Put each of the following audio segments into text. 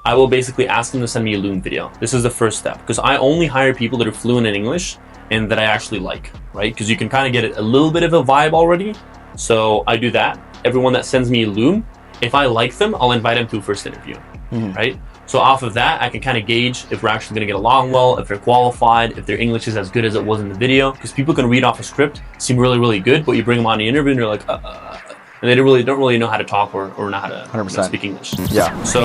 I will basically ask them to send me a Loom video. This is the first step, because I only hire people that are fluent in English and that I actually like, right? Because you can kind of get a little bit of a vibe already. So I do that. Everyone that sends me a Loom, if I like them, I'll invite them to a first interview, right? So off of that, I can kind of gauge if we're actually going to get along well, if they're qualified, if their English is as good as it was in the video. Because people can read off a script, seem really, really good, but you bring them on the interview and they're like, and they don't really know how to talk or know how to speak English. Yeah. So.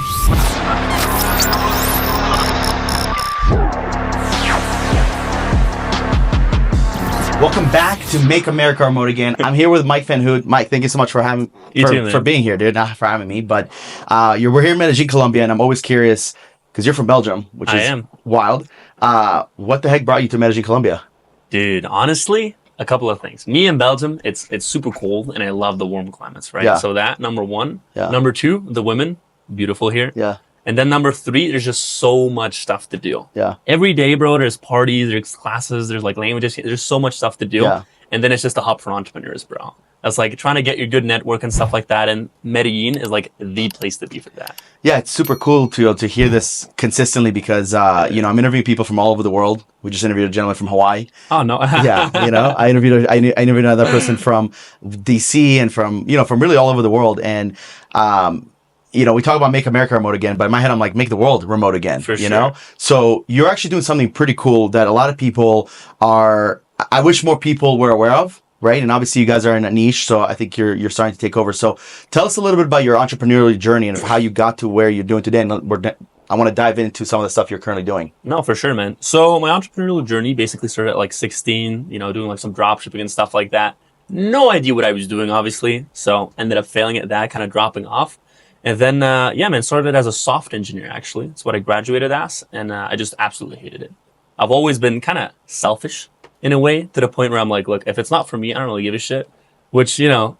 Welcome back to Make America Remote Again. I'm here with Mike Fenhood. Mike, thank you so much for being here, dude. Not for having me, but we're here in Medellín, Colombia, and I'm always curious because you're from Belgium, which is wild. What the heck brought you to Medellín, Colombia? Dude, honestly, a couple of things. Me in Belgium, it's super cold, and I love the warm climates, right? Yeah. So that, number one. Yeah. Number two, the women, beautiful here. Yeah. And then number three, there's just so much stuff to do. Yeah. Every day, bro, there's parties, there's classes, there's like languages. There's so much stuff to do. Yeah. And then it's just a hub for entrepreneurs, bro. That's like trying to get your good network and stuff like that. And Medellín is like the place to be for that. Yeah, it's super cool to hear this consistently because, I'm interviewing people from all over the world. We just interviewed a gentleman from Hawaii. Oh, no. Yeah, I interviewed another person from DC and from really all over the world. And, we talk about Make America Remote Again, but in my head, I'm like, make the world remote again, for sure. So you're actually doing something pretty cool that a lot of people I wish more people were aware of, right? And obviously you guys are in a niche, so I think you're starting to take over. So tell us a little bit about your entrepreneurial journey and how you got to where you're doing today. And I want to dive into some of the stuff you're currently doing. No, for sure, man. So my entrepreneurial journey basically started at like 16, doing like some drop shipping and stuff like that. No idea what I was doing, obviously. So ended up failing at that, kind of dropping off. And then, started as a soft engineer, actually. That's what I graduated as, and I just absolutely hated it. I've always been kind of selfish in a way, to the point where I'm like, look, if it's not for me, I don't really give a shit, which, it's kind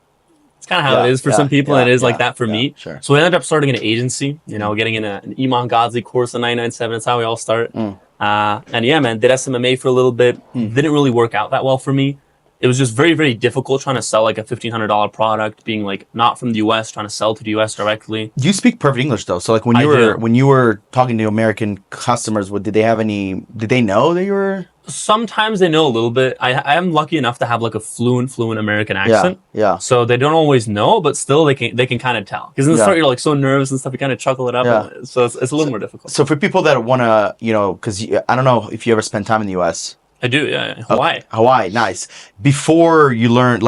of how it is for some people, and it is like that for me. Sure. So I ended up starting an agency, getting in an Iman Ghazi course in 997. That's how we all start. Did SMMA for a little bit. Didn't really work out that well for me. It was just very, very difficult trying to sell like a $1,500 product, being like not from the US, trying to sell to the US directly. You speak perfect English though. So like when you were talking to American customers, did they know that you were? Sometimes they know a little bit. I am lucky enough to have like a fluent American accent. Yeah. So they don't always know, but still they can kind of tell. Because in the start you're like so nervous and stuff, you kind of chuckle it up. Yeah. So it's a little more difficult. So for people that want to, because I don't know if you ever spend time in the US. I do, yeah. Hawaii. Hawaii, nice. Before you learned,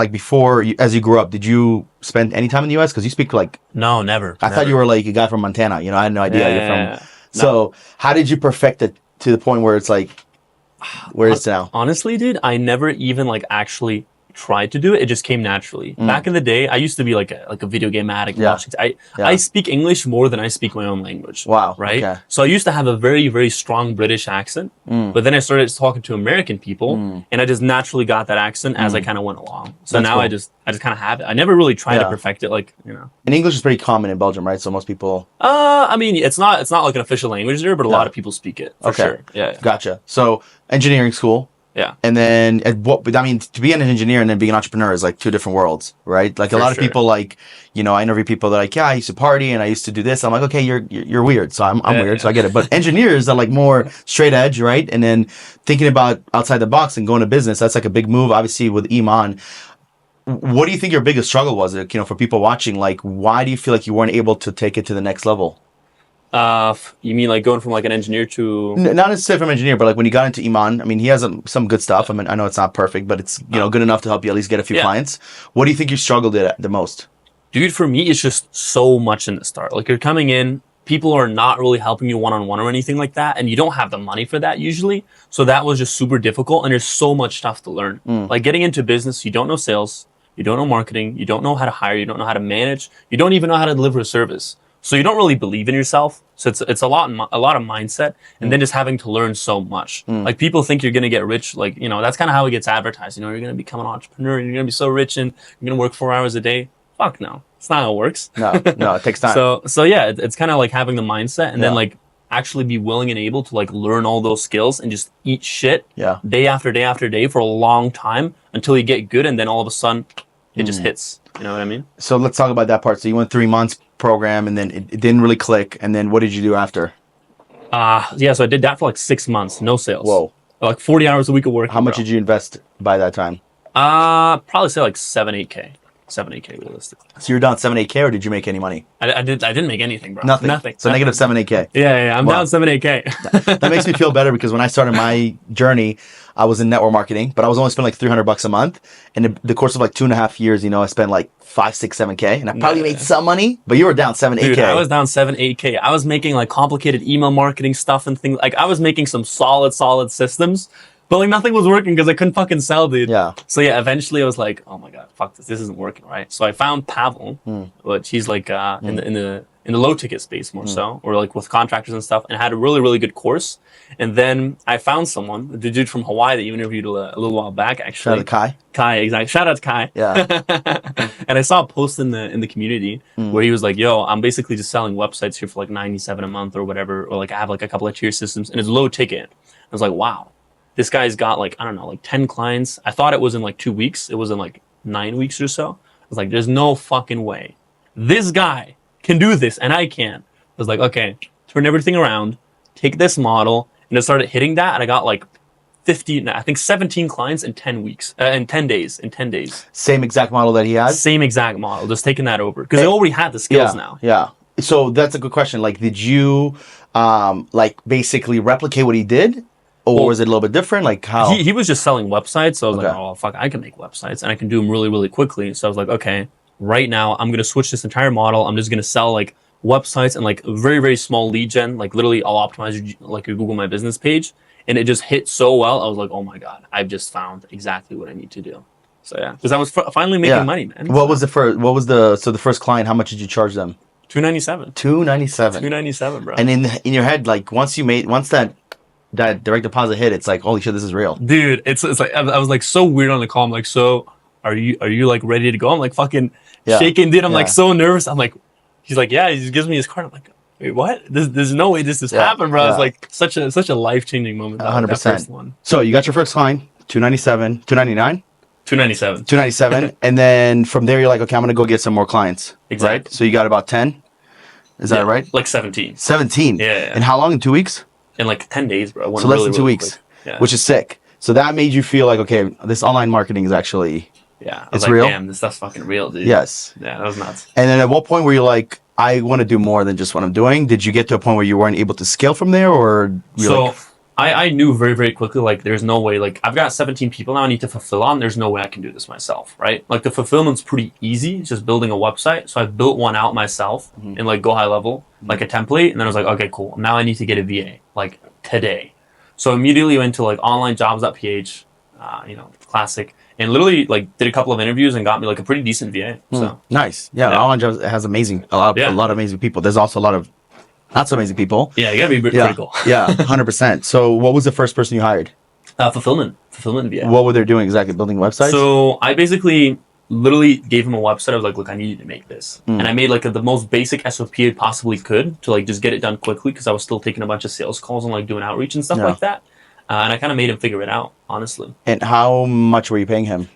as you grew up, did you spend any time in the U.S.? Because you speak No, never. I thought you were like a guy from Montana. I had no idea you're from. Yeah. So how did you perfect it to the point where it's like, where is it now? Honestly, dude, I never even actually tried to do it. It just came naturally. Back in the day, I used to be like a video game addict. Yeah. I speak English more than I speak my own language. Wow. Right? Okay. So I used to have a very, very strong British accent, but then I started talking to American people and I just naturally got that accent as I kind of went along. So now I just kind of have it. I never really tried to perfect it And English is pretty common in Belgium, right? So most people... it's not like an official language there, but a lot of people speak it for sure. Yeah. Gotcha. So engineering school. Yeah. And then, to be an engineer and then being an entrepreneur is like two different worlds, right? Like a lot of people I interview people that are like, yeah, I used to party and I used to do this. I'm like, okay, you're weird. So I'm weird. So I get it. But engineers are like more straight edge, right? And then thinking about outside the box and going to business, that's like a big move, obviously with Iman. What do you think your biggest struggle was, for people watching? Like, why do you feel like you weren't able to take it to the next level? You mean like going from like an engineer to... Not necessarily from engineer, but like when you got into Iman, he has some good stuff. I know it's not perfect, but it's good enough to help you at least get a few clients. What do you think you struggled at the most? Dude, for me, it's just so much in the start. Like you're coming in, people are not really helping you one-on-one or anything like that, and you don't have the money for that usually. So that was just super difficult, and there's so much stuff to learn. Like getting into business, you don't know sales, you don't know marketing, you don't know how to hire, you don't know how to manage, you don't even know how to deliver a service. So you don't really believe in yourself. So it's a lot of mindset, and then just having to learn so much. Like people think you're gonna get rich. That's kind of how it gets advertised. You're gonna become an entrepreneur, and you're gonna be so rich, and you're gonna work 4 hours a day. Fuck no, it's not how it works. No, it takes time. So yeah, it's kind of like having the mindset, and then actually be willing and able to learn all those skills and just eat shit day after day after day for a long time until you get good, and then all of a sudden it just hits. You know what I mean? So let's talk about that part. So you went 3 months program, and then it didn't really click. And then what did you do after? Yeah, so I did that for like 6 months, no sales. Whoa. Like 40 hours a week of work. How much did you invest by that time? Probably say like 7-8K. 7-8K realistically. So you're down 7-8K, or did you make any money? I didn't make anything, bro. Nothing. So negative 7-8K. Yeah. I'm down 7-8K. That makes me feel better, because when I started my journey, I was in network marketing, but I was only spending like $300 a month. And in the course of like 2.5 years, I spent like 5, 6, 7K, and I probably made some money. But you were down 7-8K. Dude, I was down 7-8K. I was making like complicated email marketing stuff and things. Like I was making some solid systems. But like nothing was working because I couldn't fucking sell, dude. Yeah. So yeah, eventually I was like, oh my god, fuck this isn't working, right? So I found Pavel, which he's like in the low ticket space more so, or like with contractors and stuff, and had a really, really good course. And then I found someone, the dude from Hawaii that you interviewed a little while back, actually. Shout out to Kai. Kai, exactly. Shout out to Kai. Yeah. And I saw a post in the community where he was like, yo, I'm basically just selling websites here for like 97 a month or whatever, or like I have like a couple of tier systems, and it's low ticket. I was like, wow. This guy's got like, I don't know, like 10 clients. I thought it was in like 2 weeks. It was in like 9 weeks or so. I was like, there's no fucking way. This guy can do this and I can. I was like, okay, turn everything around, take this model. And I started hitting that, and I got like 17 clients in 10 weeks, in 10 days. Same exact model that he has? Same exact model, just taking that over. Because they already had the skills now. Yeah. So that's a good question. Like, did you like basically replicate what he did? Or was it a little bit different? Like how? He was just selling websites. So I was like, oh, fuck, I can make websites. And I can do them really, really quickly. So I was like, okay, right now I'm going to switch this entire model. I'm just going to sell like websites and like very, very small lead gen. Like literally I'll optimize your Google My Business page. And it just hit so well. I was like, oh my God, I've just found exactly what I need to do. So yeah, because I was finally making money, man. The first client, how much did you charge them? $297. $297, bro. And in your head, like once that direct deposit hit, it's like, holy shit, this is real. Dude, it's like, I was like so weird on the call. I'm like, so are you like ready to go? I'm like fucking shaking, dude. I'm like so nervous. I'm like, he's like, yeah, he just gives me his card. I'm like, wait, what? There's no way this happened, bro. It's like such a life-changing moment. 100%. That first one. So you got your first client, $297, $299? $297. And then from there, you're like, okay, I'm going to go get some more clients. Exactly. Right? So you got about 10? Is that right? Like 17. 17? Yeah. And how long? In 2 weeks? In like 10 days, bro. So less than 2 weeks, which is sick. So that made you feel like, okay, this online marketing is actually, it's real. Damn, this stuff's fucking real, dude. Yes. Yeah, that was nuts. And then at what point were you like, I want to do more than just what I'm doing? Did you get to a point where you weren't able to scale from there, or? I knew very, very quickly, like, there's no way, like, I've got 17 people now I need to fulfill on. There's no way I can do this myself, right? Like, the fulfillment's pretty easy. It's just building a website. So I built one out myself in, like, Go High Level, like a template. And then I was like, okay, cool. Now I need to get a VA, like, today. So immediately went to, like, onlinejobs.ph, classic. And literally, like, did a couple of interviews and got me, like, a pretty decent VA. So nice. Yeah, Online Jobs has a lot of amazing people. There's also a lot of not so amazing people. Yeah, you gotta be critical. Yeah, 100%. So what was the first person you hired? Fulfillment VA. What were they doing exactly? Building websites? So I basically literally gave him a website. I was like, look, I need you to make this. And I made like the most basic SOP I possibly could to like just get it done quickly, because I was still taking a bunch of sales calls and like doing outreach and stuff like that. And I kind of made him figure it out, honestly. And how much were you paying him?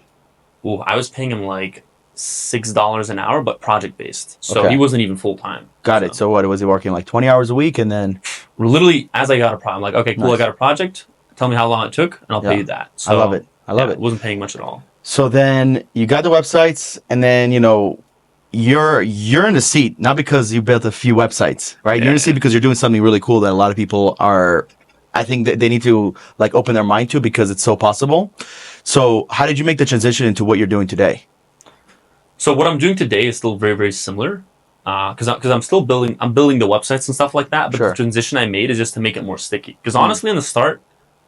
Ooh, I was paying him like $6 an hour, but project based. So he wasn't even full time. Got it. So what was he working like 20 hours a week, and then? Literally, as I got a project, I'm like, okay, cool, nice. I got a project. Tell me how long it took, and I'll pay you that. So, I love it. I love it. Wasn't paying much at all. So then you got the websites, and then you're in the seat not because you built a few websites, right? You're in the seat because you're doing something really cool that a lot of people are. I think that they need to like open their mind to, because it's so possible. So how did you make the transition into what you're doing today? So what I'm doing today is still very, very similar, because I'm still building the websites and stuff like that. But the transition I made is just to make it more sticky. Because honestly, in the start,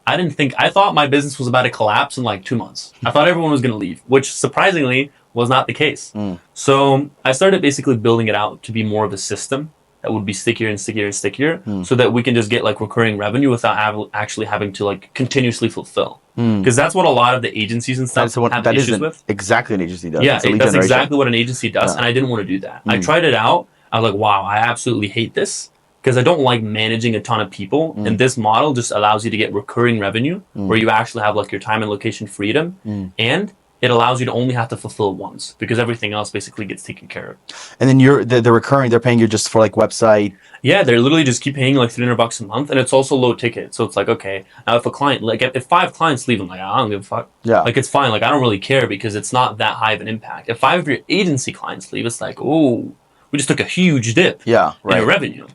I thought my business was about to collapse in like 2 months. I thought everyone was going to leave, which surprisingly was not the case. So I started basically building it out to be more of a system that would be stickier and stickier and stickier, so that we can just get like recurring revenue without actually having to like continuously fulfill. Because that's what a lot of the agencies and stuff have issues with. Exactly what an agency does. Yeah, that's exactly what an agency does, and I didn't want to do that. I tried it out. I was like, wow, I absolutely hate this, because I don't like managing a ton of people. And this model just allows you to get recurring revenue where you actually have like your time and location freedom, and it allows you to only have to fulfill once because everything else basically gets taken care of. And then the recurring, they're paying you just for like website. Yeah, they're literally just keep paying like $300 a month, and it's also low ticket. So it's like, okay, now if a client, like if 5 clients leave, I'm like, I don't give a fuck. Yeah. Like it's fine. Like I don't really care because it's not that high of an impact. If 5 of your agency clients leave, it's like, oh, we just took a huge dip in your revenue.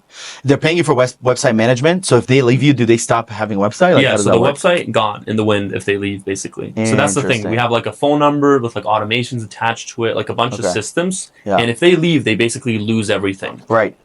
They're paying you for website management. So if they leave you, do they stop having a website? Like, yeah, so the website gone in the wind if they leave, basically. So that's the thing. We have like a phone number with like automations attached to it, like a bunch of systems. Yeah. And if they leave, they basically lose everything. Right.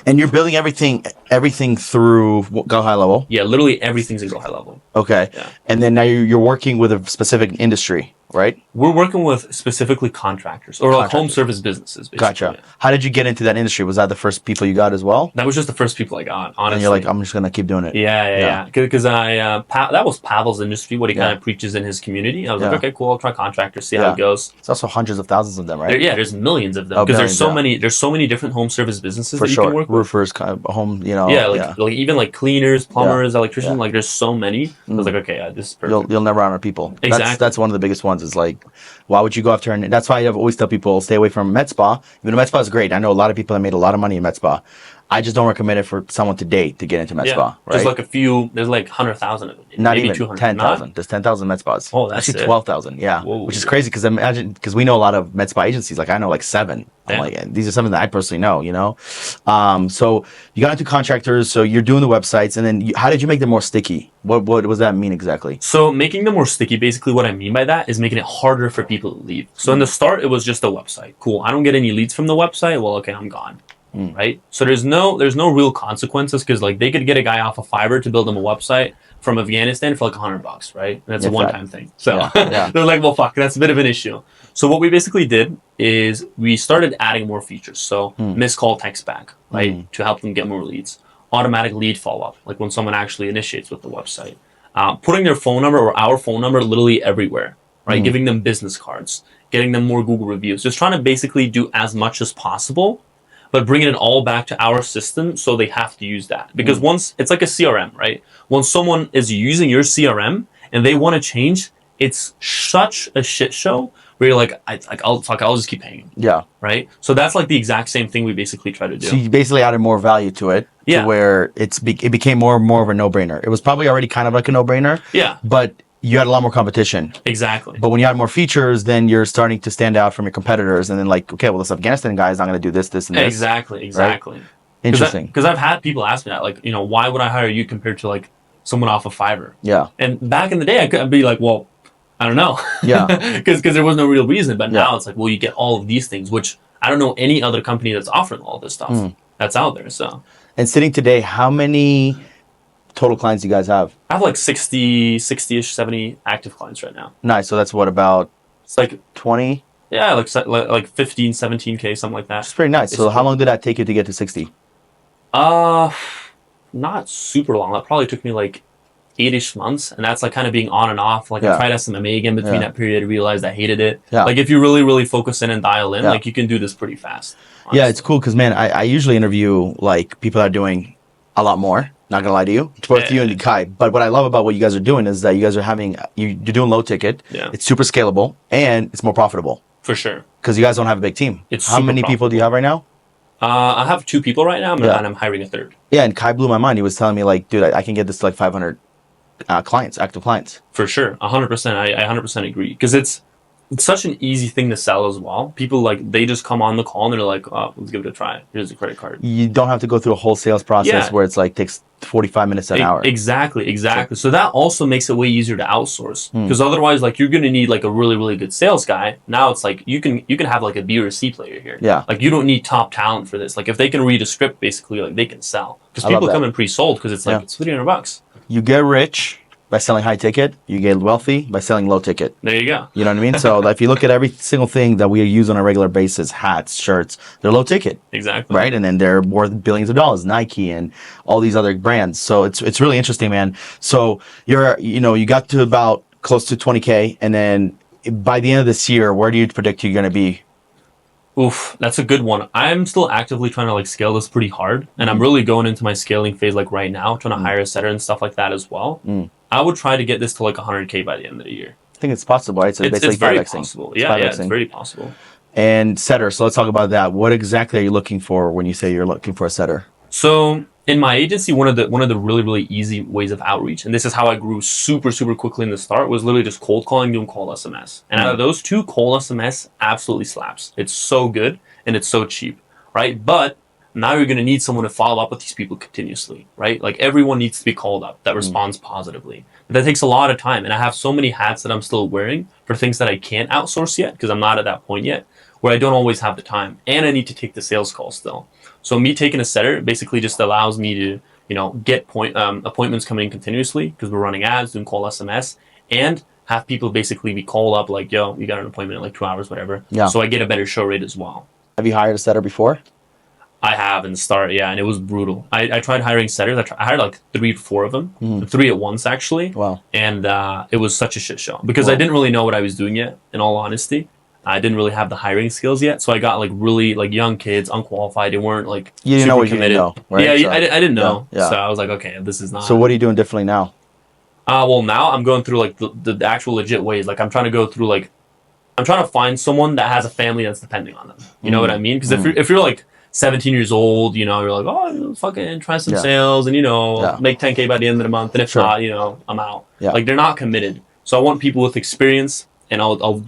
And you're building everything through Go High Level? Yeah, literally everything's in Go High Level. Okay. Yeah. And then now you're working with a specific industry, right? We're working with specifically contractors or like home service businesses, basically. Gotcha. Yeah. How did you get into that industry? Was that the first people you got as well? That was just the first people I got, honestly. And you're like, I'm just going to keep doing it. Yeah. Because that was Pavel's industry, what he kind of preaches in his community. I was like, okay, cool, I'll try contractors, see how it goes. It's also hundreds of thousands of them, right? There's millions of them. Because there's so many different home service businesses that you can work with. Roofers, kind of home, like even like cleaners, plumbers, electricians, like there's so many. I was like, okay, this is perfect. You'll never run out of people. Exactly. That's one of the biggest ones is like, why would you go after, and that's why I always tell people, stay away from med spa. Even though med spa is great. I know a lot of people that made a lot of money in med spa. I just don't recommend it for someone to date to get into med spa. Right? There's like a few. There's like 100,000 of them. Not maybe even 10,000. There's 10,000 med spas. Oh, that's actually 12,000. Yeah, whoa. Which is crazy because we know a lot of med spa agencies. Like I know like 7. I'm like, these are something that I personally know. So you got into contractors. So you're doing the websites, and then how did you make them more sticky? What does that mean exactly? So making them more sticky, basically, what I mean by that is making it harder for people to leave. So in the start, it was just a website. Cool. I don't get any leads from the website. Well, okay, I'm gone. Right? So there's no real consequences because like they could get a guy off of Fiverr to build them a website from Afghanistan for like $100, right? And that's a one-time thing. So they're like, well, fuck, that's a bit of an issue. So what we basically did is we started adding more features. So missed call text back, right? To help them get more leads. Automatic lead follow-up, like when someone actually initiates with the website. Putting their phone number or our phone number literally everywhere, right? Giving them business cards, getting them more Google reviews. Just trying to basically do as much as possible, but bringing it all back to our system so they have to use that. Because once, it's like a CRM, right? Once someone is using your CRM and they want to change, it's such a shit show where you're like, I'll just keep paying. Yeah. Right? So that's like the exact same thing we basically try to do. So you basically added more value to it. To where it became more and more of a no-brainer. It was probably already kind of like a no-brainer. Yeah. But you had a lot more competition. Exactly. But when you add more features, then you're starting to stand out from your competitors. And then like, okay, well, this Afghanistan guy is not going to do this, and this. Exactly. Right? Interesting. Because I've had people ask me that, like, why would I hire you compared to like someone off of Fiverr? Yeah. And back in the day, I could be like, well, I don't know. Yeah. Because there was no real reason. But now it's like, well, you get all of these things, which I don't know any other company that's offering all this stuff that's out there. So. And sitting today, how many total clients do you guys have? I have like 60-ish, 70 active clients right now. Nice. So that's what, about it's like 20? Yeah, like 15, 17K, something like that. It's pretty nice. So how long did that take you to get to 60? Not super long. That probably took me like 8-ish months. And that's like kind of being on and off. Like I tried SMMA again between that period. I realized I hated it. Yeah. Like if you really, really focus in and dial in, like you can do this pretty fast. Honestly. Yeah, it's cool because, man, I usually interview like people that are doing a lot more. Not gonna lie to you, it's both you and Kai. But what I love about what you guys are doing is that you guys are you're doing low ticket. Yeah. It's super scalable and it's more profitable. For sure. Because you guys don't have a big team. How many people do you have right now? I have 2 people right now, and I'm hiring a 3rd. Yeah, and Kai blew my mind. He was telling me like, dude, I can get this to like 500 clients, active clients. For sure, 100%. I 100% agree because it's such an easy thing to sell as well. People like they just come on the call and they're like, oh, let's give it a try. Here's a credit card. You don't have to go through a whole sales process where it's like takes 45 minutes to an hour. Exactly. So that also makes it way easier to outsource because otherwise, like you're gonna need like a really, really good sales guy. Now it's like you can have like a B or C player here. Yeah. Like you don't need top talent for this. Like if they can read a script, basically, like they can sell because people come in pre-sold because it's like it's $300. You get rich by selling high ticket, you get wealthy by selling low ticket. There you go. You know what I mean? So if you look at every single thing that we use on a regular basis, hats, shirts, they're low ticket. Exactly. Right? And then they're worth billions of dollars, Nike and all these other brands. So it's really interesting, man. So you got to about close to 20K, and then by the end of this year, where do you predict you're going to be? Oof, that's a good one. I'm still actively trying to like scale this pretty hard, and I'm really going into my scaling phase like right now, trying to hire a setter and stuff like that as well. I would try to get this to like 100K by the end of the year. think it's possible, right? So It's basically very 5xing. possible. Yeah, it's very possible. And setter. So let's talk about that. What exactly are you looking for when you say you're looking for a setter? So in my agency, one of the really, really easy ways of outreach, and this is how I grew super, super quickly in the start, was literally just cold calling, doing cold SMS. And out of those two, cold SMS absolutely slaps. It's so good and it's so cheap, right? But now you're going to need someone to follow up with these people continuously, right? Like everyone needs to be called up that responds positively. But that takes a lot of time. And I have so many hats that I'm still wearing for things that I can't outsource yet because I'm not at that point yet, where I don't always have the time. And I need to take the sales call still. So me taking a setter basically just allows me to, get appointments coming in continuously because we're running ads, doing call SMS, and have people basically be called up like, yo, you got an appointment in like 2 hours, whatever. Yeah. So I get a better show rate as well. Have you hired a setter before? I have in the start, yeah, and it was brutal. I tried hiring setters. I hired like 3 to 4 of them, 3 at once actually. Wow. And it was such a shit show because I didn't really know what I was doing yet, in all honesty. I didn't really have the hiring skills yet, so I got like really like young kids, unqualified. They weren't like you didn't know what you didn't know, right? Yeah, so, I didn't know. Yeah. So I was like, okay, this is not. So what are you doing differently now? Well, now I'm going through like the actual legit ways. Like I'm trying to go through like, I'm trying to find someone that has a family that's depending on them. You know what I mean? Because if you're like 17 years old, you're like, oh, fucking try some sales and make 10K by the end of the month. And if not, I'm out. Yeah. Like they're not committed. So I want people with experience, and I'll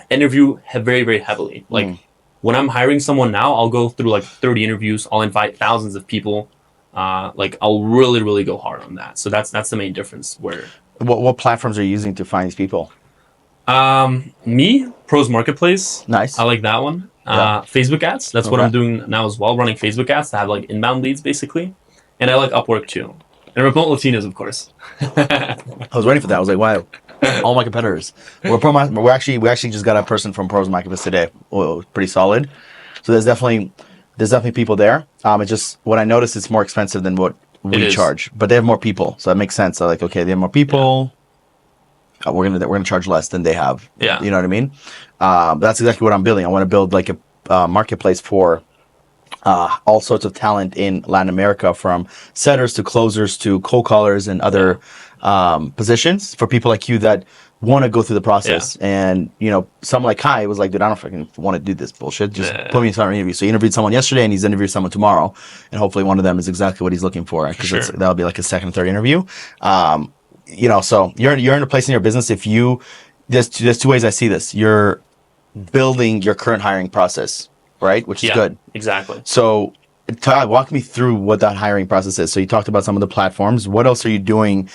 interview very, very heavily. Like when I'm hiring someone now, I'll go through like 30 interviews. I'll invite thousands of people. Like I'll really, really go hard on that. So that's the main difference. Where what platforms are you using to find these people? Pros Marketplace. Nice. I like that one. Facebook ads. That's what I'm doing now as well. Running Facebook ads to have like inbound leads basically. And I like Upwork too. And remote Latinos, of course. I was waiting for that. I was like, wow. All my competitors. We actually just got a person from Pros Marketplace today. Well, pretty solid. So there's definitely people there. It's just what I noticed, it's more expensive than what we charge, but they have more people, so that makes sense. So like, okay, they have more people. Yeah. We're gonna charge less than they have. Yeah, you know what I mean. That's exactly what I'm building. I want to build like a marketplace for all sorts of talent in Latin America, from setters to closers to cold callers and other positions for people like you that want to go through the process. And someone like Kai was like, dude, I don't fucking want to do this bullshit, just put me in front of an interview. So he interviewed someone yesterday and he's interviewing someone tomorrow, and hopefully one of them is exactly what he's looking for, because that'll be like his second or third interview. So you're in a place in your business, if you there's 2 ways I see this. You're building your current hiring process, right, which is good. Exactly. So Todd, walk me through what that hiring process is. So you talked about some of the platforms. What else are you doing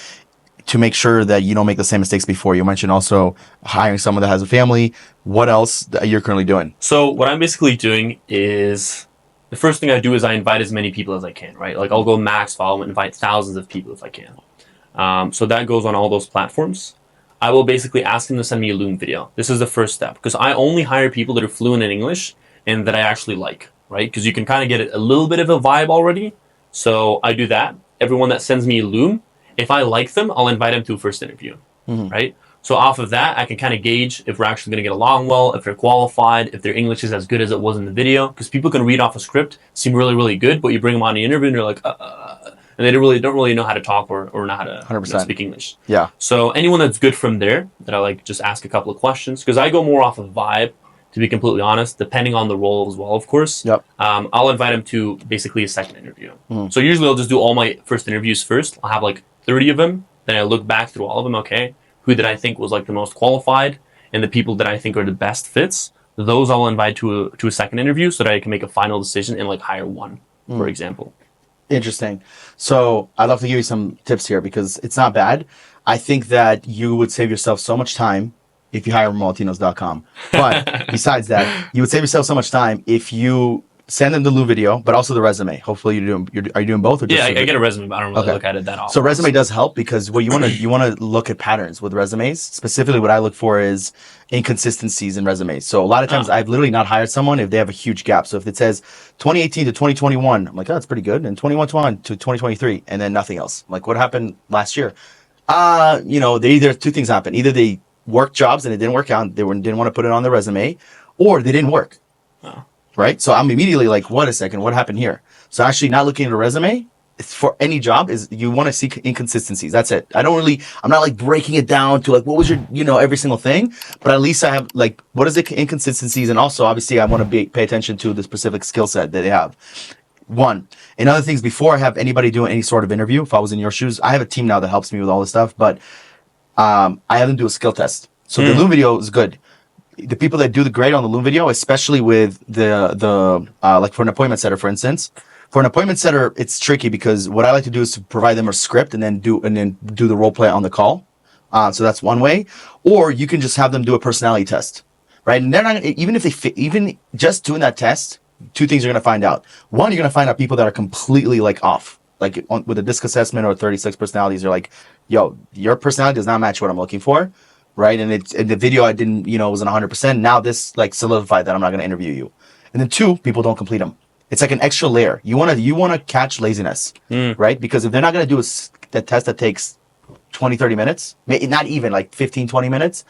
to make sure that you don't make the same mistakes before? You mentioned also hiring someone that has a family. What else are you currently doing? So what I'm basically doing is, the first thing I do is I invite as many people as I can, right? Like I'll go max follow and invite thousands of people if I can. So that goes on all those platforms. I will basically ask them to send me a Loom video. This is the first step, because I only hire people that are fluent in English and that I actually like, right? Because you can kind of get a little bit of a vibe already. So I do that. Everyone that sends me a Loom, if I like them, I'll invite them to a first interview, right? So off of that, I can kind of gauge if we're actually going to get along well, if they're qualified, if their English is as good as it was in the video. Because people can read off a script, seem really, really good, but you bring them on the interview and they're like, and they don't really know how to talk or know how to speak English. Yeah. So anyone that's good from there, that I like just ask a couple of questions, because I go more off of vibe, to be completely honest, depending on the role as well, of course. Yep. I'll invite them to basically a second interview. So usually I'll just do all my first interviews first. I'll have like 30 of them. Then I look back through all of them. Okay, who did I think was like the most qualified, and the people that I think are the best fits, those I'll invite to a second interview so that I can make a final decision and like hire one, for example. Interesting. So I'd love to give you some tips here, because it's not bad. I think that you would save yourself so much time if you hire remotetinos.com. But besides that, you would save yourself so much time if you send them the Loom video, but also the resume. Hopefully are you doing both? Or just I get a resume, but I don't really look at it that often. So resume does help, because what you want to look at patterns with resumes. Specifically, what I look for is inconsistencies in resumes. So a lot of times I've literally not hired someone if they have a huge gap. So if it says 2018 to 2021, I'm like, oh, that's pretty good. And 2021 to 2023, and then nothing else. I'm like, what happened last year? Either 2 things happen. Either they worked jobs and it didn't work out, didn't want to put it on the resume, or they didn't work. Right? So I'm immediately like, what a second, what happened here? So actually not looking at a resume for any job is you want to see inconsistencies. That's it. I'm not like breaking it down to like, what was your, every single thing, but at least I have like, what is the inconsistencies? And also obviously I want to pay attention to the specific skill set that they have. One, and other things, before I have anybody doing any sort of interview, if I was in your shoes, I have a team now that helps me with all this stuff, but I have them do a skill test. So the Loom video is good. The people that do the great on the Loom video, especially with the like for an appointment setter, for instance, for an appointment setter, it's tricky because what I like to do is to provide them a script and then do the role play on the call. So that's one way. Or you can just have them do a personality test, right? And they're not, even just doing that test, two things you're going to find out. One, you're going to find out people that are completely like off, like with a DISC assessment or 36 personalities. You're like, yo, your personality does not match what I'm looking for. Right. And in the video, I didn't, wasn't 100%. Now this like solidified that I'm not going to interview you. And then two, people don't complete them. It's like an extra layer. You want to catch laziness, right? Because if they're not going to do a test that takes 20, 30 minutes, not even like 15, 20 minutes,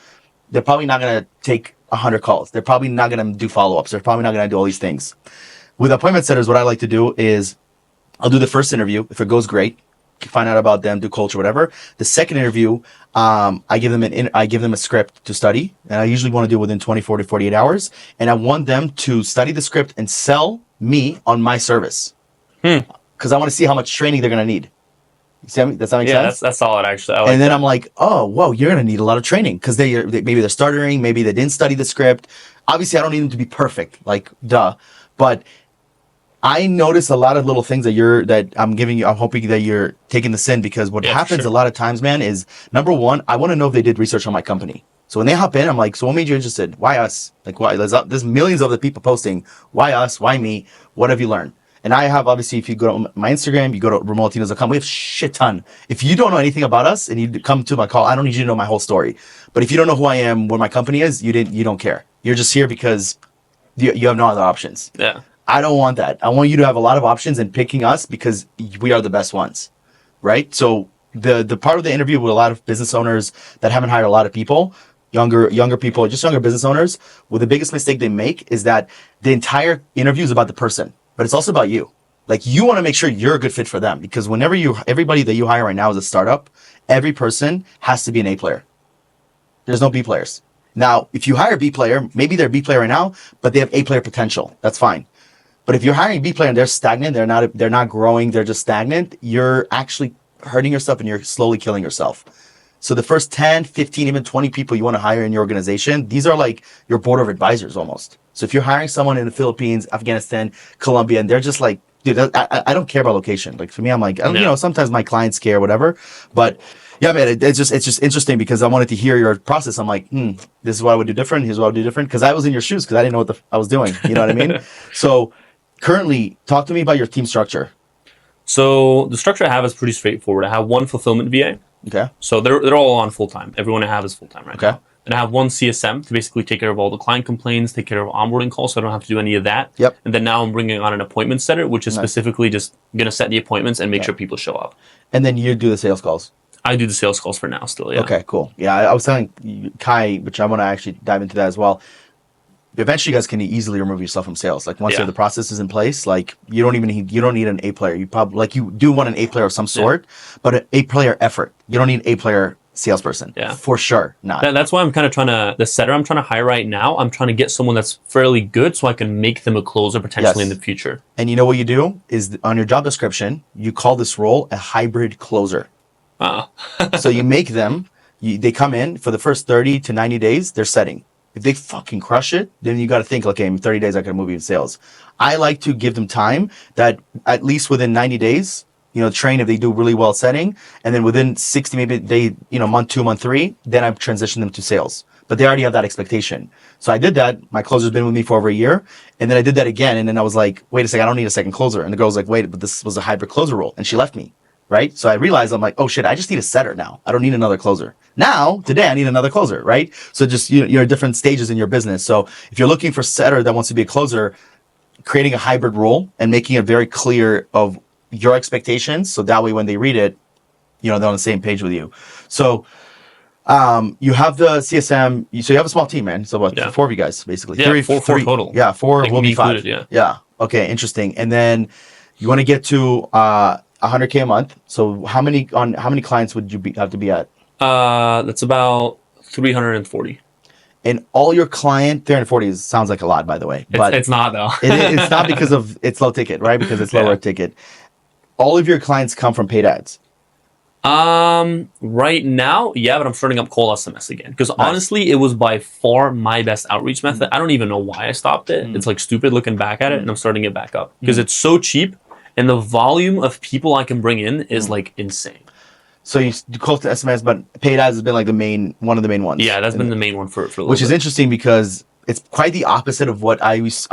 they're probably not going to take 100 calls. They're probably not going to do follow-ups. They're probably not going to do all these things. With appointment setters, what I like to do is I'll do the first interview. If it goes great, find out about them, do culture, whatever. The second interview, I give them a script to study, and I usually want to do it within 24 to 48 hours. And I want them to study the script and sell me on my service, because I want to see how much training they're going to need. You see me? Does that make sense? That's solid, actually. And then I'm like, oh, whoa, you're going to need a lot of training because maybe they're stuttering, maybe they didn't study the script. Obviously, I don't need them to be perfect, like duh, but I notice a lot of little things that I'm giving you. I'm hoping that you're taking this in, because what happens a lot of times, man, is number one, I want to know if they did research on my company. So when they hop in, I'm like, so what made you interested? Why us? Like, why? There's millions of other people posting. Why us? Why me? What have you learned? And I have, obviously, if you go to my Instagram, you go to remotelatinos.com, we have shit ton. If you don't know anything about us and you come to my call, I don't need you to know my whole story. But if you don't know who I am, what my company is, you don't care. You're just here because you have no other options. Yeah. I don't want that. I want you to have a lot of options and picking us because we are the best ones, right? So the part of the interview with a lot of business owners that haven't hired a lot of people, younger people, just younger business owners, well, the biggest mistake they make is that the entire interview is about the person, but it's also about you. Like, you want to make sure you're a good fit for them, because everybody that you hire right now is a startup, every person has to be an A player. There's no B players. Now, if you hire a B player, maybe they're a B player right now, but they have A player potential. That's fine. But if you're hiring a B player and they're stagnant, they're not growing, they're just stagnant, you're actually hurting yourself and you're slowly killing yourself. So the first 10, 15, even 20 people you want to hire in your organization, these are like your board of advisors almost. So if you're hiring someone in the Philippines, Afghanistan, Colombia, and they're just like, dude, I don't care about location. Like, for me, I'm like, sometimes my clients care, whatever. But yeah, man, it's just interesting because I wanted to hear your process. I'm like, this is what I would do different. Here's what I would do different. Because I was in your shoes, because I didn't know what I was doing. You know what I mean? So currently, talk to me about your team structure. So the structure I have is pretty straightforward. I have one fulfillment VA. Okay. So they're all on full time. Everyone I have is full time right now. And I have one CSM to basically take care of all the client complaints, take care of onboarding calls, so I don't have to do any of that. Yep. And then now I'm bringing on an appointment setter, which is specifically just going to set the appointments and make sure people show up. And then you do the sales calls. I do the sales calls for now still, yeah. Okay, cool. Yeah, I was telling Kai, which I want to actually dive into that as well. Eventually, you guys can easily remove yourself from sales. Like, once you have the processes in place, like, you don't need an A player. You probably, like, you do want an A player of some sort, but an A player effort. You don't need an A player salesperson. Yeah, for sure. Not. That's why I'm kind of the setter I'm trying to hire right now, I'm trying to get someone that's fairly good so I can make them a closer potentially in the future. And you know what you do is, on your job description, you call this role a hybrid closer. So you make them, they come in for the first 30 to 90 days, they're setting. If they fucking crush it, then you got to think, okay, in 30 days I can move you in sales. I like to give them time that at least within 90 days, train if they do really well setting, and then within 60, maybe month 2, month 3, then I transition them to sales. But they already have that expectation. So I did that. My closer's been with me for over a year. And then I did that again. And then I was like, wait a second, I don't need a second closer. And the girl's like, wait, but this was a hybrid closer role. And she left me. Right? So I realized, I'm like, oh shit, I just need a setter now. I don't need another closer. Now, today, I need another closer, right? So just, you're at different stages in your business. So if you're looking for a setter that wants to be a closer, creating a hybrid role and making it very clear of your expectations. So that way, when they read it, they're on the same page with you. So you have the CSM. So you have a small team, man. So what, 4 of you guys, basically? Yeah, four total. Yeah, 4 will be 5. Included, Yeah. Okay, interesting. And then you want to get to 100K a month. So how many clients would you have to be at? That's about 340. And all your client 340 sounds like a lot, by the way. But it's not though. it's not because of it's low ticket, right? Because it's lower ticket. All of your clients come from paid ads. Right now, yeah, but I'm starting up cold SMS again because honestly, it was by far my best outreach method. I don't even know why I stopped it. It's like stupid looking back at it, and I'm starting it back up because it's so cheap, and the volume of people I can bring in is like insane. So you close to SMS, but paid ads has been like one of the main ones. Yeah, that's been the main one for a little which is bit. interesting because it's quite the opposite of what I was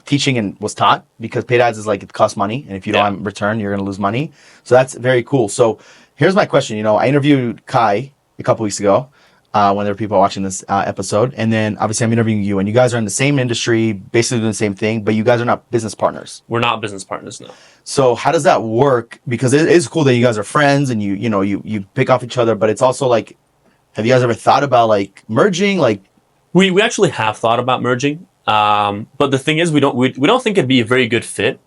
teaching and was taught, because paid ads is like it costs money, and if you don't have return, you're going to lose money. So that's very cool. So here's my question. You know, I interviewed Kai a couple weeks ago when there were people watching this episode, and then obviously I'm interviewing you, and you guys are in the same industry, basically doing the same thing, but you guys are not business partners. We're not business partners, no. So how does that work? Because it is cool that you guys are friends and you pick off each other, but it's also like, have you guys ever thought about like merging? Like, we actually have thought about merging, but the thing is, we don't think it'd be a very good fit.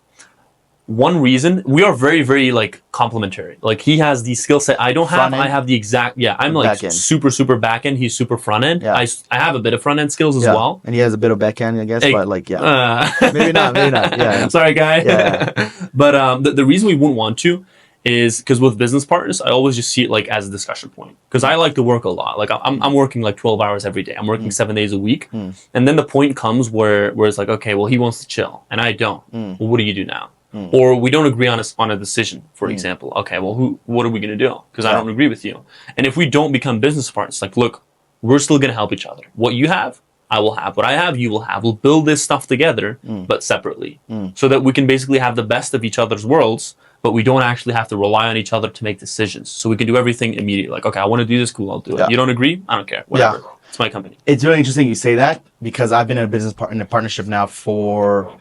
One reason, we are very, very like complementary. Like he has the skill set I don't have. I have the exact, I'm like super back end. He's super front end. Yeah. I have a bit of front end skills as well. And he has a bit of back end, I guess, but like, maybe not. Yeah. Sorry, guy. Yeah. But the reason we wouldn't want to is because with business partners, I always just see it like as a discussion point. Because I like to work a lot. Like I'm working like 12 hours every day. I'm working 7 days a week. And then the point comes where it's like, okay, well, he wants to chill and I don't. Well, what do you do now? Or we don't agree on a decision, for example. Okay, well, what are we going to do? Because I don't agree with you. And if we don't become business partners, like, look, we're still going to help each other. What you have, I will have. What I have, you will have. We'll build this stuff together, but separately. So that we can basically have the best of each other's worlds, but we don't actually have to rely on each other to make decisions. So we can do everything immediately. Like, okay, I want to do this, cool, I'll do it. You don't agree? I don't care. Whatever. Yeah. It's my company. It's really interesting you say that, because I've been in a partnership now for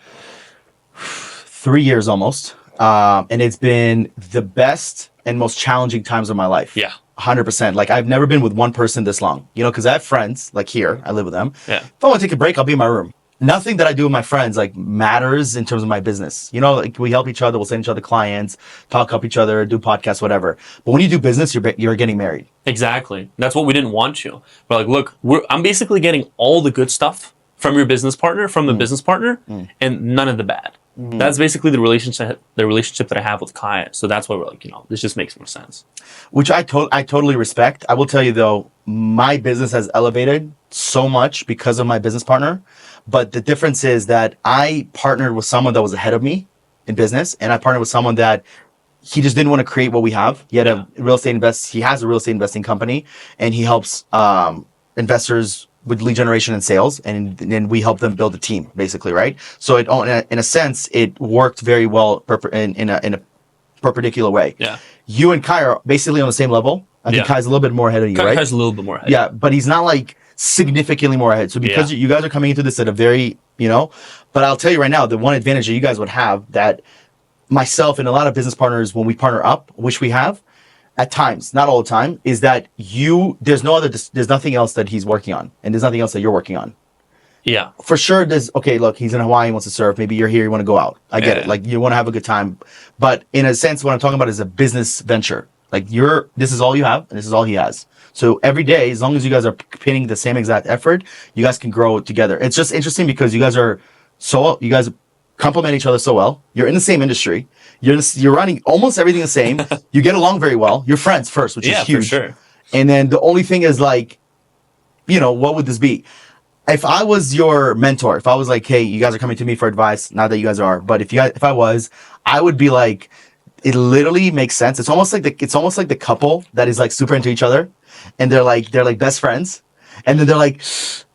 3 years almost. And it's been the best and most challenging times of my life. Yeah. 100%. Like, I've never been with one person this long, because I have friends like here, I live with them. Yeah. If I want to take a break, I'll be in my room. Nothing that I do with my friends like matters in terms of my business. Like we help each other, we'll send each other clients, talk up each other, do podcasts, whatever. But when you do business, you're getting married. Exactly. That's what we didn't want to. But like, look, I'm basically getting all the good stuff from your business partner, from the business partner, and none of the bad. That's basically the relationship that I have with Kai. So that's why we're like, this just makes more sense. Which I totally respect. I will tell you though, my business has elevated so much because of my business partner. But the difference is that I partnered with someone that was ahead of me in business, and I partnered with someone that he just didn't want to create what we have. He had he has a real estate investing company, and he helps investors with lead generation and sales, and then we help them build a team, basically, right? So in a sense, it worked very well in a perpendicular way. Yeah. You and Kai are basically on the same level. I think Kai's a little bit more ahead of you, right? Kai's a little bit more ahead. Yeah, but he's not like significantly more ahead. So because you guys are coming into this at a very, but I'll tell you right now, the one advantage that you guys would have that myself and a lot of business partners, when we partner up, which we have at times, not all the time, is that there's nothing else that he's working on, and there's nothing else that you're working on. Yeah. For sure, look, he's in Hawaii, he wants to surf. Maybe you're here, you want to go out. I get it. Like, you want to have a good time. But in a sense, what I'm talking about is a business venture. Like, this is all you have, and this is all he has. So every day, as long as you guys are putting the same exact effort, you guys can grow together. It's just interesting because you guys complement each other so well. You're in the same industry. You're running almost everything the same. You get along very well. You're friends first, which is huge. For sure. And then the only thing is like, what would this be? If I was your mentor, if I was like, hey, you guys are coming to me for advice, not that you guys are, but if I was, I would be like, it literally makes sense. It's almost like the couple that is like super into each other, and they're like best friends, and then they're like,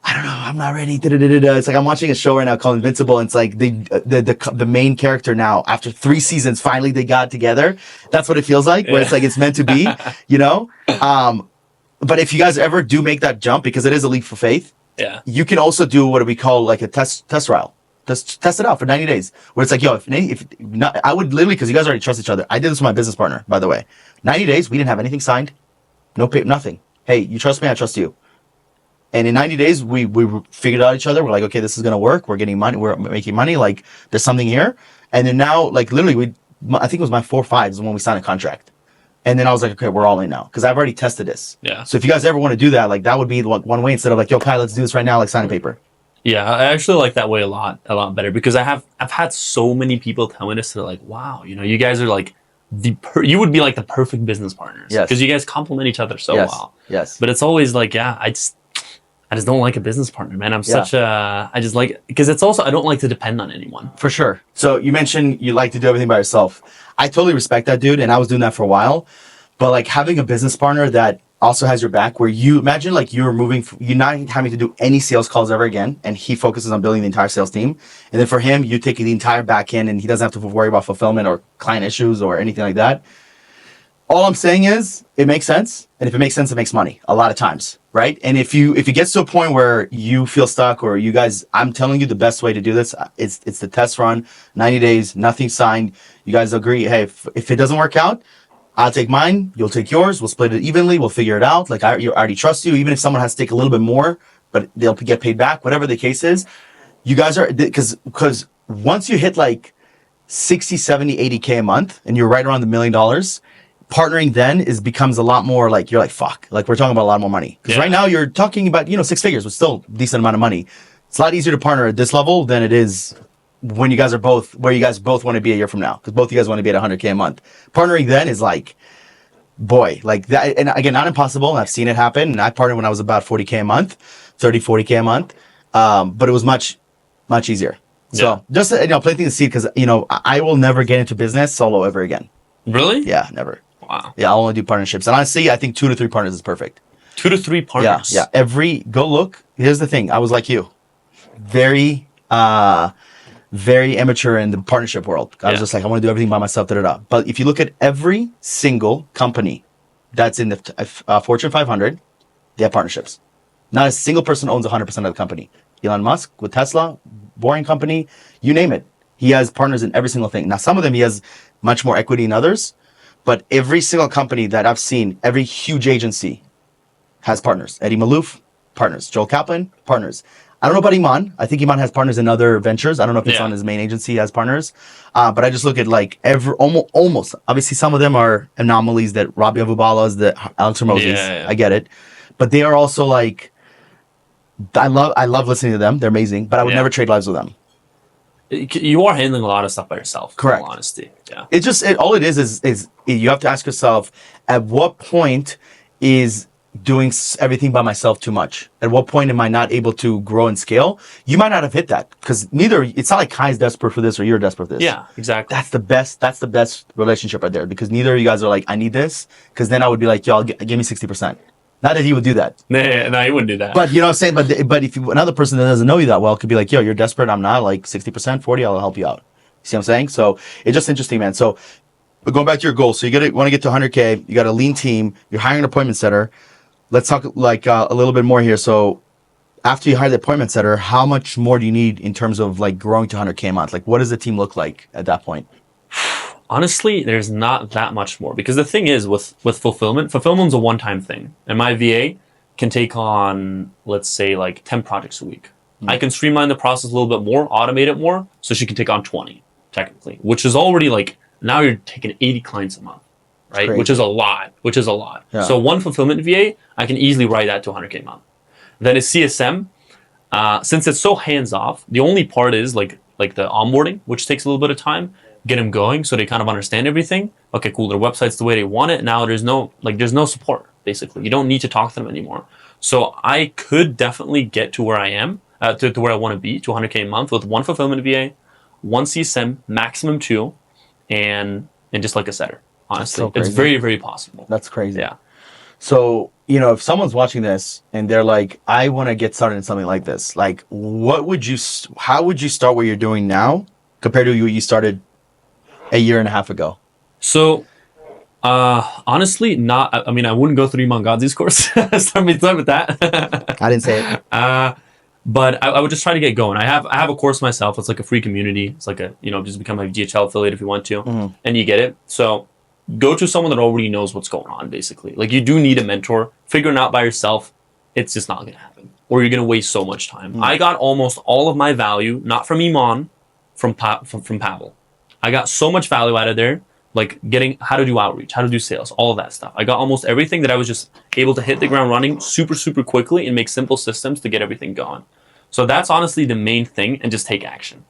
I don't know, I'm not ready. It's like I'm watching a show right now called Invincible, and it's like the main character now, after 3 seasons, finally they got together. That's what it feels like, where it's like it's meant to be, But if you guys ever do make that jump, because it is a leap of faith, you can also do what we call like a test trial. Just test it out for 90 days. Where it's like, if not, I would literally, because you guys already trust each other. I did this with my business partner, by the way. 90 days, we didn't have anything signed. No pay, nothing. Hey, you trust me, I trust you. And in 90 days, we figured out each other. We're like, okay, this is going to work. We're getting money. We're making money. Like, there's something here. And then now, like, literally, I think it was my 4-5 is when we signed a contract. And then I was like, okay, we're all in now because I've already tested this. Yeah. So if you guys ever want to do that, like that would be one way instead of like, yo, Kai, let's do this right now, like sign a paper. Yeah, I actually like that way a lot better because I've had so many people tell me this. They're like, wow, you guys are like you would be like the perfect business partners. Yes. Because you guys complement each other so well. Yes. But it's always like, yeah, I just don't like a business partner, man. I just like, because it's also, I don't like to depend on anyone. For sure. So you mentioned you like to do everything by yourself. I totally respect that, dude. And I was doing that for a while. But like having a business partner that also has your back, where you imagine like you're not having to do any sales calls ever again. And he focuses on building the entire sales team. And then for him, you take the entire back end and he doesn't have to worry about fulfillment or client issues or anything like that. All I'm saying is it makes sense. And if it makes sense, it makes money a lot of times, right? And if it gets to a point where you feel stuck or you guys, I'm telling you the best way to do this, it's the test run, 90 days, nothing signed. You guys agree, hey, if it doesn't work out, I'll take mine, you'll take yours, we'll split it evenly, we'll figure it out. Like I already trust you, even if someone has to take a little bit more, but they'll get paid back, whatever the case is. You guys are, because once you hit like 60, 70, 80K a month and you're right around the $1 million, partnering then becomes a lot more like, you're like, fuck, like we're talking about a lot more money. Because right now you're talking about, 6 figures, which is still a decent amount of money. It's a lot easier to partner at this level than it is when you guys are where you guys both want to be a year from now. Because both of you guys want to be at 100K a month. Partnering then is like, boy, like that. And again, not impossible. And I've seen it happen. And I partnered when I was about 40K a month, 30, 40K a month. But it was much, much easier. So just, planting the seed because, I will never get into business solo ever again. Really? Yeah, never. Wow. Yeah, I'll only do partnerships. And honestly, I think 2 to 3 partners is perfect. 2 to 3 partners? Yeah. Go look. Here's the thing. I was like you. Very amateur in the partnership world. I was just like, I want to do everything by myself, But if you look at every single company that's in the Fortune 500, they have partnerships. Not a single person owns 100% of the company. Elon Musk with Tesla, Boring Company, you name it. He has partners in every single thing. Now, some of them he has much more equity in others. But every single company that I've seen, every huge agency has partners. Eddie Malouf, partners. Joel Kaplan, partners. I don't know about Iman. I think Iman has partners in other ventures. I don't know if it's on his main agency, he has partners. But I just look at like almost. Obviously, some of them are anomalies that Robbie Avubalas, the Alex Hermosis. Yeah. I get it. But they are also like, I love listening to them. They're amazing. But I would never trade lives with them. You are handling a lot of stuff by yourself. Correct. In all honesty. Yeah. It's just all it is you have to ask yourself, at what point is doing everything by myself too much? At what point am I not able to grow and scale? You might not have hit that because it's not like Kai's desperate for this or you're desperate for this. Yeah, exactly. That's the best relationship right there because neither of you guys are like, I need this, because then I would be like, yo, give me 60%. Not that he would do that. No, he wouldn't do that. But you know what I'm saying? But if another person that doesn't know you that well could be like, yo, you're desperate, I'm not, like 60%, 40, I'll help you out. See what I'm saying? So it's just interesting, man. So but going back to your goal, so you want to get to 100K, you got a lean team, you're hiring an appointment setter. Let's talk like a little bit more here. So after you hire the appointment setter, how much more do you need in terms of like growing to 100K a month? Like what does the team look like at that point? Honestly, there's not that much more because the thing is with fulfillment's a one-time thing. And my VA can take on, let's say, like 10 projects a week. Mm-hmm. I can streamline the process a little bit more, automate it more, so she can take on 20, technically, which is already like, now you're taking 80 clients a month, right? Which is a lot. Yeah. So one fulfillment VA, I can easily write that to 100K a month. Then a CSM, since it's so hands-off, the only part is like the onboarding, which takes a little bit of time. Get them going so they kind of understand everything. Okay, cool. Their website's the way they want it. Now there's no support, basically. You don't need to talk to them anymore. So I could definitely get to where I am, to where I want to be, to 100K a month with one fulfillment VA, one CSM, maximum 2, and just like a setter. Honestly, it's very, very possible. That's crazy. Yeah. So, if someone's watching this and they're like, I want to get started in something like this, like how would you start what you're doing now compared to what you started a year and a half ago? So, honestly, I wouldn't go through Iman Gadzhi's course. Start with that. I didn't say it. But I would just try to get going. I have a course myself. It's like a free community. It's like just become a DHL affiliate if you want to, and you get it. So go to someone that already knows what's going on, basically. Like you do need a mentor. Figuring it out by yourself, it's just not going to happen. Or you're going to waste so much time. I got almost all of my value, not from Iman, from Pavel. I got so much value out of there, like getting how to do outreach, how to do sales, all of that stuff. I got almost everything that I was just able to hit the ground running super, super quickly and make simple systems to get everything going. So that's honestly the main thing, and just take action.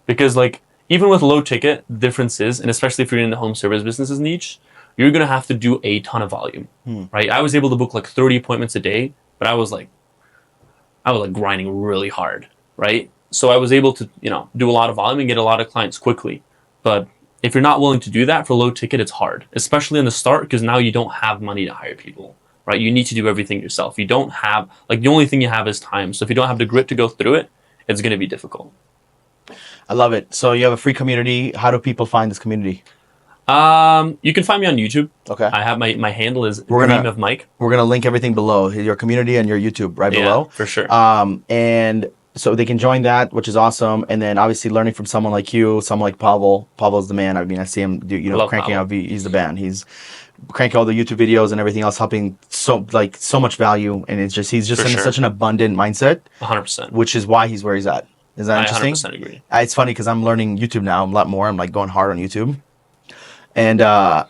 Because like, even with low ticket, differences, and especially if you're in the home service businesses niche, you're going to have to do a ton of volume, right? I was able to book like 30 appointments a day, but I was like grinding really hard, right? So I was able to, do a lot of volume and get a lot of clients quickly. But if you're not willing to do that for low ticket, it's hard, especially in the start, because now you don't have money to hire people, right? You need to do everything yourself. You don't have, like, the only thing you have is time. So if you don't have the grit to go through it, it's going to be difficult. I love it. So you have a free community. How do people find this community? You can find me on YouTube. Okay. I have my handle is Dream of Mike. We're gonna link everything below, your community and your YouTube below. For sure. And so they can join that, which is awesome. And then obviously learning from someone like you, someone like Pavel. Pavel's the man. I mean, I see him do, cranking out. He's the man. He's cranking all the YouTube videos and everything else, helping so much value. And it's just he's just in such an abundant mindset. 100%. Which is why he's where he's at. Is that interesting? I 100% agree. It's funny because I'm learning YouTube now a lot more. I'm like going hard on YouTube. And I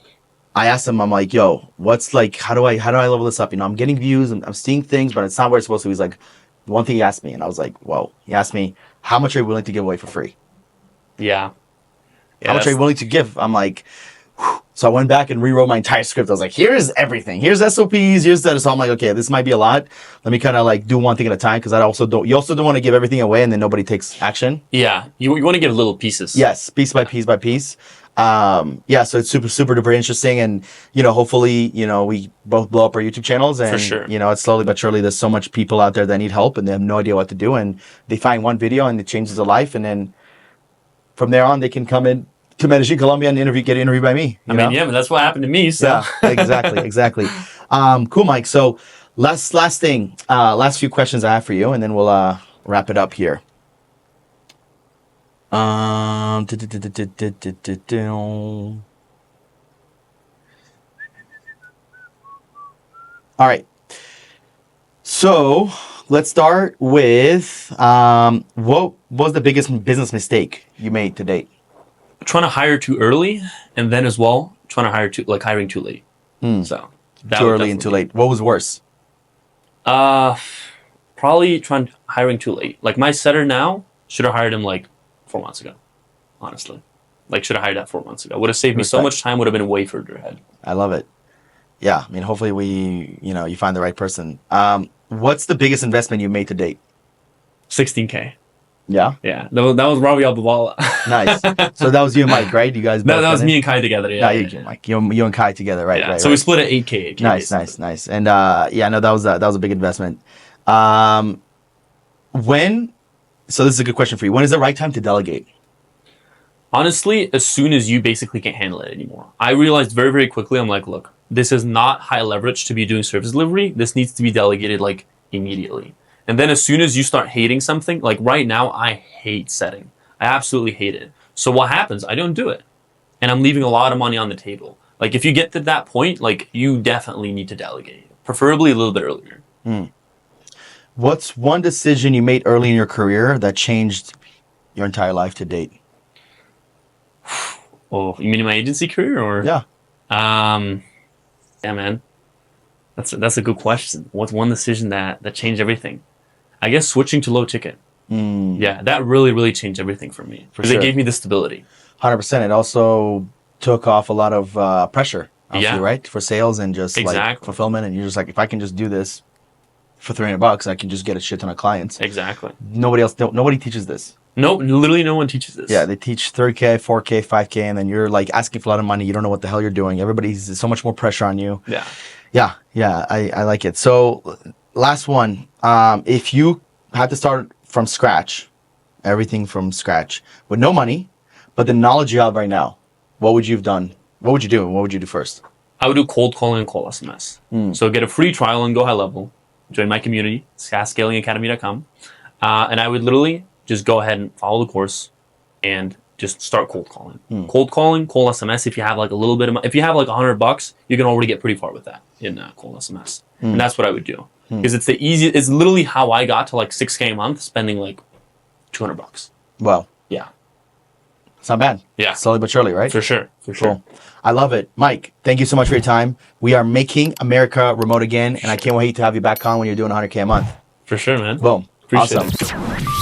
asked him, I'm like, yo, what's like, how do I level this up? I'm getting views, I'm seeing things, but it's not where it's supposed to be. He's like, one thing he asked me, and I was like, whoa. He asked me, how much are you willing to give away for free? Yeah. How much are you willing to give? I'm like, whew. So I went back and rewrote my entire script. I was like, here's everything. Here's SOPs, here's that. So I'm like, okay, this might be a lot. Let me kind of like do one thing at a time, because you also don't want to give everything away and then nobody takes action. Yeah. You want to give little pieces. Yes, piece by piece by piece. So it's super duper interesting, and hopefully we both blow up our YouTube channels, and for sure. It's slowly but surely. There's so much people out there that need help and they have no idea what to do, and they find one video and it changes their life, and then from there on they can come in to Medellín, Colombia, and get interviewed by me. I mean, but that's what happened to me. So yeah, exactly. Cool, Mike. So last thing, last few questions I have for you, and then we'll wrap it up here. All right. So let's start with what was the biggest business mistake you made to date? Trying to hire too early, and then as well trying to hiring too late. So too early and too late. What was worse? Probably hiring too late. Like my setter now, should have hired him like 4 months ago, honestly. Like, should have hired that 4 months ago. Would have saved me so much time, would have been way further ahead. I love it. Yeah, I mean, hopefully you find the right person. What's the biggest investment you made to date? 16K. Yeah? Yeah, that was Robbie Albawala. Nice. So that was you and Mike, right? You guys both that was me and Kai together, yeah. You and Mike. You and Kai together, right? Yeah. Right. So we split at 8K. Nice. And that was a big investment. So this is a good question for you. When is the right time to delegate? Honestly, as soon as you basically can't handle it anymore. I realized very, very quickly, I'm like, look, this is not high leverage to be doing service delivery. This needs to be delegated like immediately. And then as soon as you start hating something, like right now, I hate setting. I absolutely hate it. So what happens? I don't do it. And I'm leaving a lot of money on the table. Like if you get to that point, like you definitely need to delegate, preferably a little bit earlier. What's one decision you made early in your career that changed your entire life to date? Oh, you mean in my agency career or? Yeah. Yeah, man. That's a good question. What's one decision that changed everything? I guess switching to low ticket. Yeah, that really, really changed everything for me. Because it gave me the stability. 100%. It also took off a lot of pressure, obviously, right? For sales and just like fulfillment. And you're just like, if I can just do this for $300, I can just get a shit ton of clients. Exactly. Nobody teaches this. Nope, literally no one teaches this. Yeah, they teach 3K, 4K, 5K, and then you're like asking for a lot of money. You don't know what the hell you're doing. There's so much more pressure on you. Yeah. I like it. So last one, if you had to start from scratch, everything from scratch, with no money, but the knowledge you have right now, what would you have done? What would you do? What would you do first? I would do cold calling and cold SMS. So get a free trial and go high level. Join my community, SaaScalingAcademy.com. And I would literally just go ahead and follow the course and just start cold calling. Cold calling, cold SMS. If you have like a little bit of, if you have like $100, you can already get pretty far with that in cold SMS. And that's what I would do. Because it's the easiest, it's literally how I got to like 6K a month spending like $200. Wow. Yeah. It's not bad. Yeah. Slowly but surely, right? For sure. Cool. I love it. Mike, thank you so much for your time. We are making America remote again, and I can't wait to have you back on when you're doing 100K a month. For sure, man. Boom. Appreciate Awesome. it.